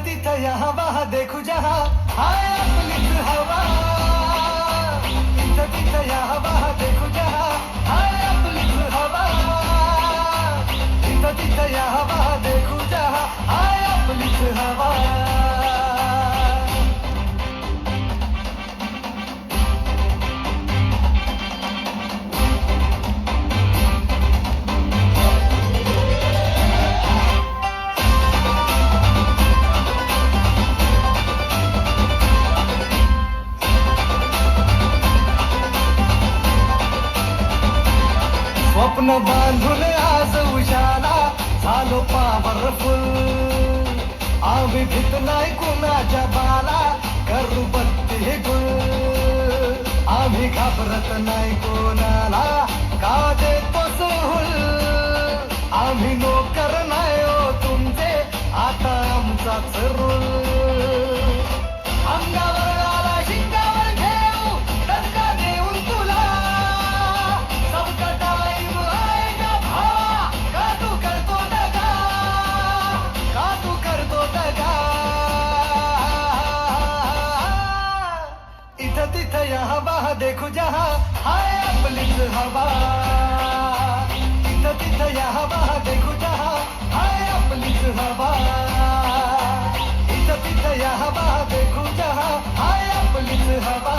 तिथं यहाँ वहाँ देखू जहाँ हाय आपलीच हवा. इथं तिथं यहाँ वहाँ देखू जहाँ हाय आपलीच हवा. इथं तिथं यहाँ वहाँ देखू जहाँ हाय आपलीच हवा. स्वप्न बांधून आज उजाला झालो पॉवरफुल. आम्ही भीत नाही कुणाच्या बाला करू बत्ती गुल. आम्ही घाबरत नाही कोणाला का देतो सूल. आम्ही नोकर नाही हो तुमचे आता आमचाच रूल. अंगावर आला शिंगावर घेऊ दणका देऊन तुला. सबका टाइम आएगा भावा का तू करतो दगा. का तू करतो दगा. इथं तिथं यहाँ वहाँ देखू जहाँ हाय आपलीच हवा. इथं तिथं यहाँ वहाँ देखू जहाँ हाय आपलीच हवा. इथं तिथं यहाँ वहाँ देखू जहाँ हाय आपलीच हवा.